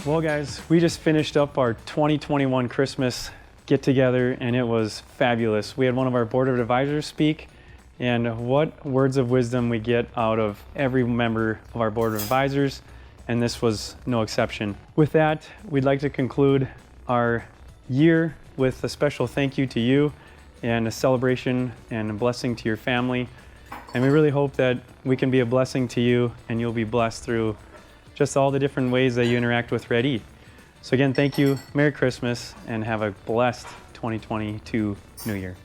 Well guys, we just finished up our 2021 Christmas get together and it was fabulous. We had one of our board of advisors speak, and what words of wisdom we get out of every member of our board of advisors, and this was no exception. With that, we'd like to conclude our year with a special thank you to you and a celebration and a blessing to your family. And we really hope that we can be a blessing to you and you'll be blessed through just all the different ways that you interact with Red E. So again, thank you, Merry Christmas, and have a blessed 2022 New Year.